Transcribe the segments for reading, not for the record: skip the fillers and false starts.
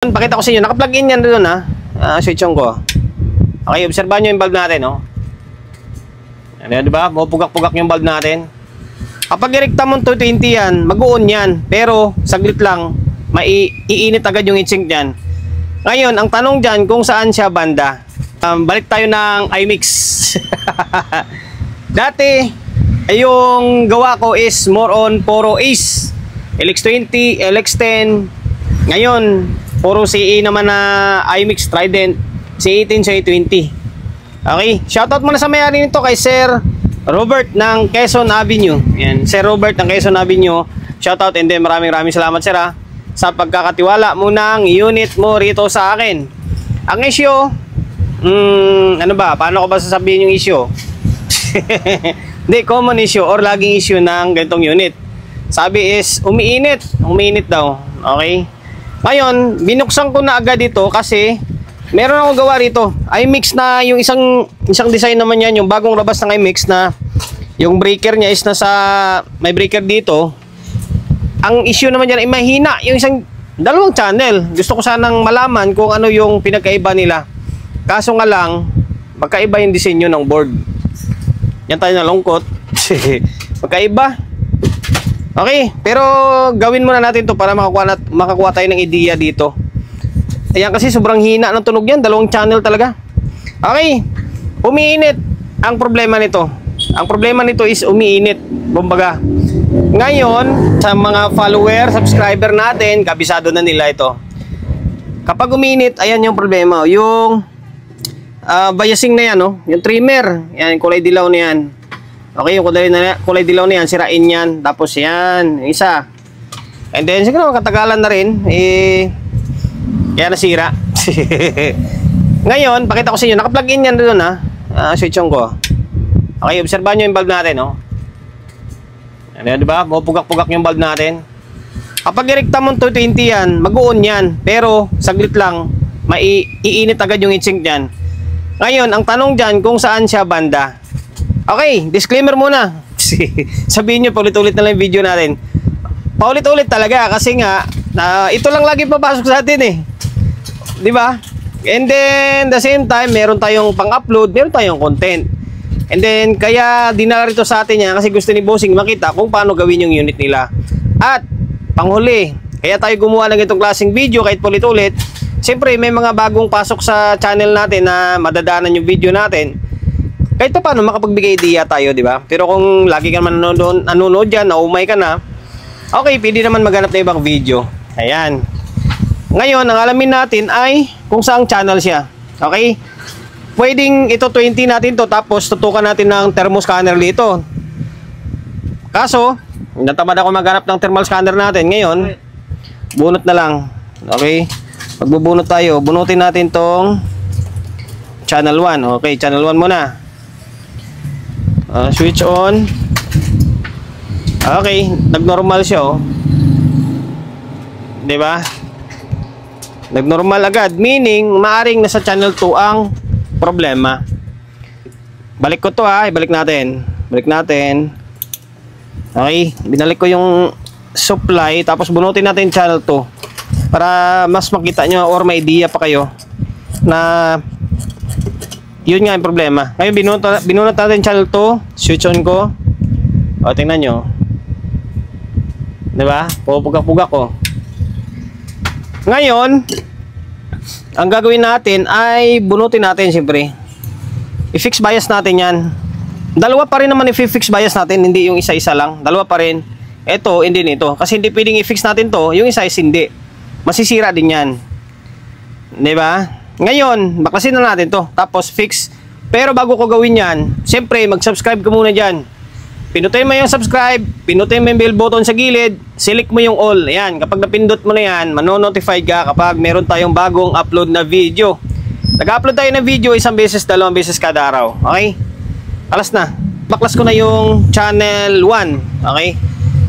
Pakita ko sa inyo, naka-plug in yan doon switch on ko. Okay, obserbahan nyo yung bulb natin, no? Ayan, di ba? Pugak-pugak yung bulb natin. Kapag irekta mo 220 yan, mag-on yan. Pero, saglit lang, maiinit agad yung heatsink dyan. Ngayon, ang tanong dyan, kung saan siya banda. Balik tayo ng iMix. Dati, yung gawa ko is more on puro Ace. LX20, LX10. Ngayon, puro CE naman na iMix Trident, C18, C20. Okay, shoutout muna sa may-ari nito kay Sir Robert ng Quezon Avenue. Yan, Sir Robert ng Quezon Avenue. Shoutout, and then maraming salamat sir sa pagkakatiwala mo ng unit mo rito sa akin. Ang issue, ano ba? Paano ko ba sasabihin yung issue? Hindi, common issue or laging issue ng ganitong unit. Sabi is, umiinit daw. Okay? Ngayon, binuksan ko na agad ito kasi meron akong gawa rito. iMix na yung isang design naman yan, yung bagong labas ng iMix na yung breaker niya is may breaker dito. Ang issue naman yan ay mahina yung dalawang channel. Gusto ko sanang malaman kung ano yung pinagkaiba nila. Kaso nga lang, magkaiba yung disenyo ng board. Yan tayo nalungkot. Magkaiba. Okay, pero gawin muna natin to para makakuha tayo ng ideya dito. Ayan, kasi sobrang hina ng tunog yan, dalawang channel talaga. Okay, umiinit ang problema nito. Ang problema nito is umiinit, kumbaga. Ngayon, sa mga follower, subscriber natin, kabisado na nila ito. Kapag umiinit, ayan yung problema. Yung biasing na yan, yung trimmer, yan, kulay dilaw na yan. Okay, yung kulay dilaw na yan, sirain yan. Tapos yan, isa. And then, siguro katagalan na rin, kaya nasira. Ngayon, pakita ko sa inyo, naka-plug in yan doon switch on ko. Okay, obserbahan nyo yung bulb natin, Ayan, di ba? Pugak-pugak yung bulb natin. Kapag irekta mo 220 yan, mag-on yan. Pero, saglit lang, maiinit agad yung heatsink dyan. Ngayon, ang tanong dyan, kung saan siya banda. Okay, disclaimer muna. Sabihin nyo, paulit-ulit na lang yung video natin. Paulit-ulit talaga kasi nga, ito lang lagi papasok sa atin di ba? And then, the same time, meron tayong pang-upload, meron tayong content. And then, kaya dinala rito sa atin yan kasi gusto ni Bossing makita kung paano gawin yung unit nila. At, panghuli, kaya tayo gumawa ng itong klaseng video kahit paulit-ulit. Siyempre, may mga bagong pasok sa channel natin na madadaanan yung video natin. Kahit pa paano makapagbigay idea tayo, di ba? Pero kung lagi ka naman nanonood dyan, naumay ka na, okay, pwede naman maghanap na ibang video. Ayan. Ngayon, ang alamin natin ay kung saang channel siya. Okay? Pwedeng ito 20 natin to, tapos tutukan natin ng thermal scanner dito. Kaso, natamad ako maghanap ng thermal scanner natin. Ngayon, bunot na lang. Okay? Magbubunot tayo. Bunutin natin tong channel 1. Okay, channel 1 muna. Switch on. Okay, nag-normal siya di ba? Nag-normal agad, meaning maaring nasa channel 2 ang problema. Balik ko to ibalik natin. Balik natin. Okay, binalik ko yung supply tapos bunutin natin channel 2 para mas makita nyo or may idea pa kayo na yun nga yung problema. Ngayon, binunot natin channel 2. Switch on ko. Tingnan nyo. Diba? Pupugak-pugak ko. Ngayon, ang gagawin natin ay bunutin natin siyempre. I-fix bias natin yan. Dalawa pa rin naman i-fix bias natin. Hindi yung isa-isa lang. Dalawa pa rin. Ito, hindi nito. Kasi hindi pwedeng i-fix natin to. Yung isa is hindi. Masisira din yan. Diba? Ngayon, baklasin na natin to. Tapos fix. Pero bago ko gawin yan, siyempre mag-subscribe ka muna dyan. Pinutin mo yung subscribe, pinutin mo yung bell button sa gilid, select mo yung all. Ayan, kapag napindot mo na yan, manonotify ka kapag meron tayong bagong upload na video. Nag-upload tayo ng video isang beses, dalawang beses kada araw. Okay? Alas na. Baklas ko na yung channel 1. Okay?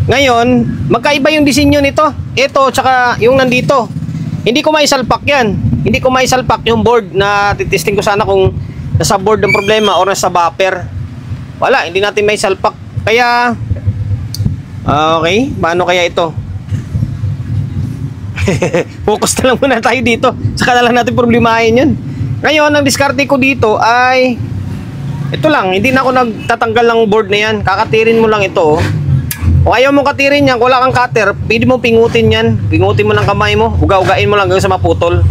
Ngayon, magkaiba yung disenyo nito. Ito, tsaka yung nandito. Hindi ko maisalpak yan. Hindi ko maisalpak yung board na titesting ko sana kung nasa board ng problema o nasa buffer. Wala, hindi natin maisalpak. Kaya, okay, paano kaya ito? Focus na lang muna tayo dito. Saka na lang natin problemahin yun. Ngayon, ang diskarte ko dito ay ito lang, hindi na ako nagtatanggal ng board na yan. Kakatirin mo lang ito. Kung ayaw mo katirin yan, kung wala kang cutter, pwede mo pingutin yan. Pingutin mo ng kamay mo. Uga-ugain mo lang hanggang sa maputol.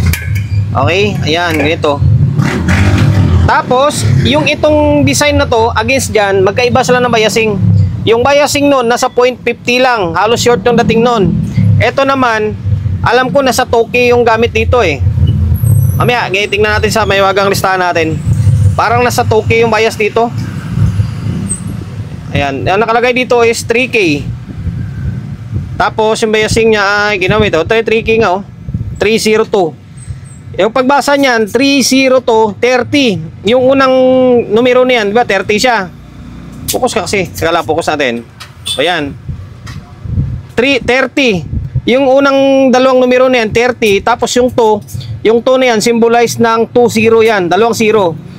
Okay? Ayan, ganito. Tapos, yung itong design na to, against dyan, magkaiba sila ng biasing. Yung biasing nun, nasa 0.50 lang. Halos short yung dating nun. Ito naman, alam ko nasa Toki yung gamit dito eh. Mamaya, tingnan natin sa may wagang listahan natin. Parang nasa 2K yung bias dito. Ayan, ang nakalagay dito is 3K. Tapos yung biasing niya ay ginamit 3K nga 302. Yung pagbasa niyan 302 30. Yung unang numero niyan, di ba 30 siya. Focus ka kasi. Sige lang, focus natin. Ayan. 30. Yung unang dalawang numero niyan 30, tapos yung 2 na yan symbolize ng 20 yan, dalawang 0.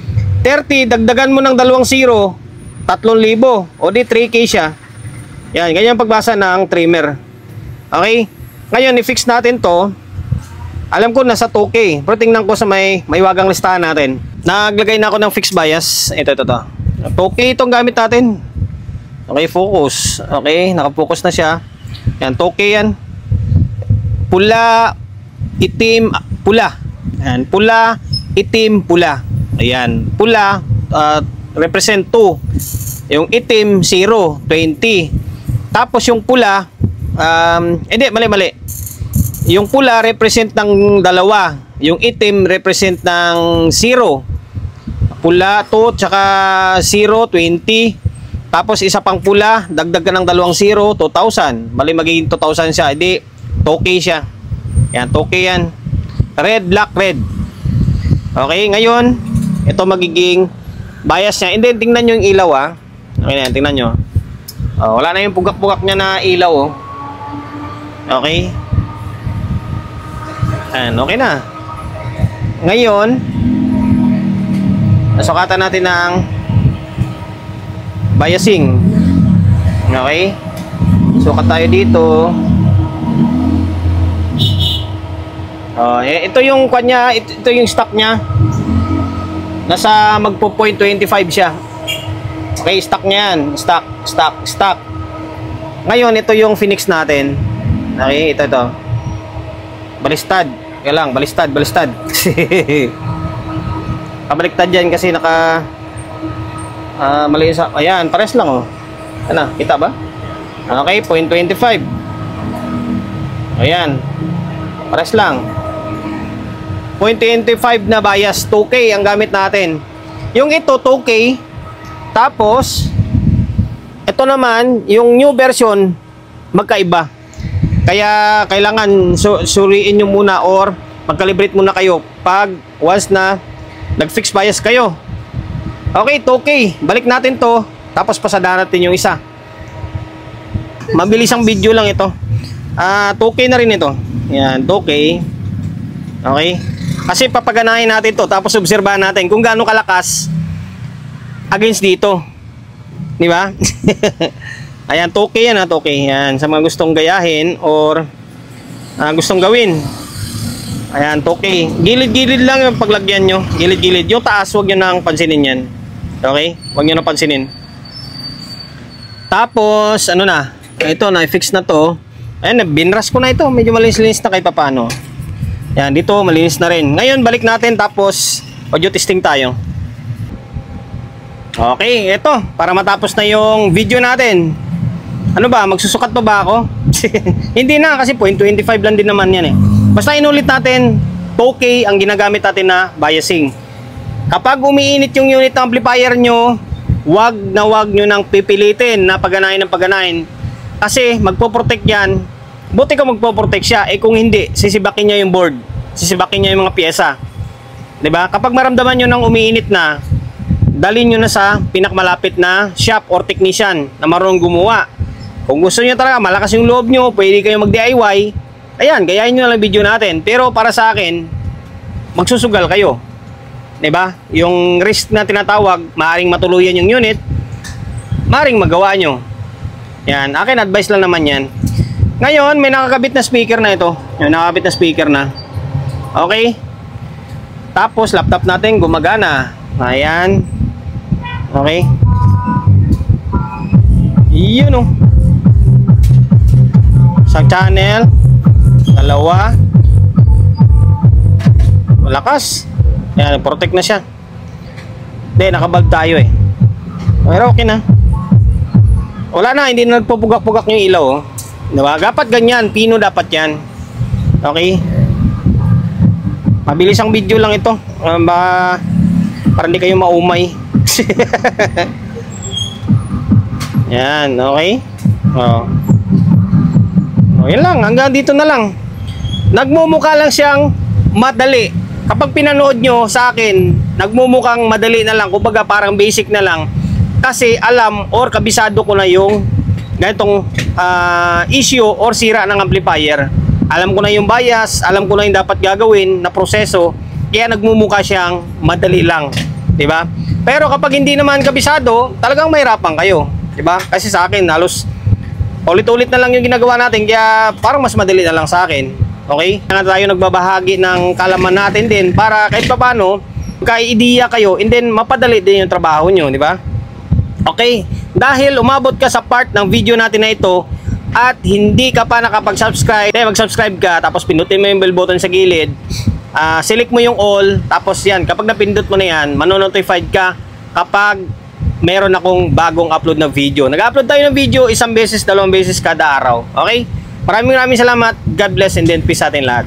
30, dagdagan mo ng 2 0, 3,000. O di 3K siya. Yan, ganyan pagbasa ng trimmer. Okay? Ngayon, i-fix natin to. Alam ko nasa 2K. Pero tingnan ko sa may wagang listahan natin. Naglagay na ako ng fixed bias. Ito. 2K itong gamit natin. Okay, focus. Okay, nakafocus na siya. Yan, 2K yan. Pula, itim, pula. Yan, pula, itim, pula. Ayan, pula represent 2. Yung itim 0, 20. Tapos yung pula hindi, mali. Yung pula represent ng 2. Yung itim represent ng 0. Pula 2 tsaka 0, 20. Tapos isa pang pula, dagdag ka ng 2 0, 2,000. Mali, magiging 2,000 siya. Hindi, 2K siya. Yan, 2K yan. Red, black, red. Okay, ngayon ito magiging bias niya. And then tingnan nyo yung ilaw Okay na yan, tingnan nyo. Wala na yung pugak-pugak niya na ilaw Okay. Ayan, okay na. Ngayon nasukatan natin ng biasing. Okay. Sukat tayo dito. Ito yung kanya, ito yung stock niya. Nasa magpo 0.25 siya. Okay, stock niya yan. Stock. Ngayon, ito yung Phoenix natin. Okay, ito. Balistad. Kaya lang, balistad. Kabaliktad yan kasi naka mali sa, ayan, pares lang Ano, kita ba? Okay, 0.25. Ayan. Pares lang. 0.25 na bias, 2K ang gamit natin. Yung ito 2K. Tapos ito naman, yung new version magkaiba. Kaya kailangan suriin nyo muna or mag-calibrate muna kayo pag once na nag-fix bias kayo. Okay, 2K. Balik natin to. Tapos pasadahan natin yung isa. Mabilis ang video lang ito. 2K na rin ito. Yan, 2K. Okay. Kasi papaganahin natin to, tapos obserbahan natin kung gaano kalakas against dito. Di ba? Ayan, 2K yan 2K. Yan, sa mga gustong gayahin or gustong gawin. Ayan, 2K. Gilid-gilid lang yung paglagyan nyo. Gilid-gilid. Yung taas, huwag nyo nang pansinin yan. Okay? Huwag nyo nang pansinin. Tapos, ano na? Ito, na-fix na to. Ayan, binras ko na ito. Medyo malinis-linis na kahit paano. Yan, dito malinis na rin. Ngayon, balik natin tapos audio testing tayo. Okay, ito. Para matapos na yung video natin. Ano ba? Magsusukat pa ba ako? Hindi na, kasi 0.25 lang din naman yan Basta inulit natin, 2K ang ginagamit natin na biasing. Kapag umiinit yung unit amplifier nyo, wag nyo nang pipilitin na paganahin ng paganahin. Kasi magpo-protect yan. Buti ko magpo-protect siya. Kung hindi, sisibakin niya yung board. Sisibakin niya yung mga pyesa. 'Di ba? Kapag maramdaman niyo nang umiinit na, dalhin niyo na sa pinakamalapit na shop or technician na marunong gumawa. Kung gusto niyo talaga malakas yung loob niyo, pwede kayo mag-DIY. Ayan, gayahin niyo na lang video natin. Pero para sa akin, magsusugal kayo. 'Di ba? Yung risk na tinatawag, maaring matuluyan yung unit, maaring magawa niyo. Yan, akin advice lang naman yan. Ngayon, may nakakabit na speaker na ito. May nakakabit na speaker na. Okay. Tapos, laptop natin gumagana. Ayan. Okay. Yun o. Isang channel. Dalawa. Malakas. Ayan, protect na siya. Hindi, nakabag tayo eh. Pero okay na. Wala na, hindi na nagpupugak-pugak yung ilaw oh. Diba? Dapat ganyan, pino dapat yan. Okay. Mabilis ang video lang ito. Para hindi kayo maumay. Yan, okay. Oh. Oh, yan lang, hanggang dito na lang. Nagmumukha lang siyang madali. Kapag pinanood nyo sa akin, nagmumukhang madali na lang, kumbaga parang basic na lang. Kasi alam or kabisado ko na yung ganitong issue or sira ng amplifier. Alam ko na yung bias, alam ko na yung dapat gagawin na proseso, kaya nagmumukha siyang madali lang, 'di ba? Pero kapag hindi naman kabisado, talagang mahirapan kayo, 'di ba? Kasi sa akin halos ulit-ulit na lang yung ginagawa natin, kaya parang mas madali na lang sa akin. Okay? Kaya tayo nagbabahagi ng kalaman natin din para kahit paano ka-idea kayo and then mapadali din yung trabaho nyo, di ba? Okay, dahil umabot ka sa part ng video natin na ito at hindi ka pa nakapag-subscribe, mag-subscribe ka, tapos pindutin mo yung bell button sa gilid, select mo yung all, tapos yan, kapag napindot mo na yan, manonotified ka kapag meron akong bagong upload na video. Nag-upload tayo ng video 1 beses, 2 beses kada araw. Okay? Maraming salamat. God bless and then peace sa atin lahat.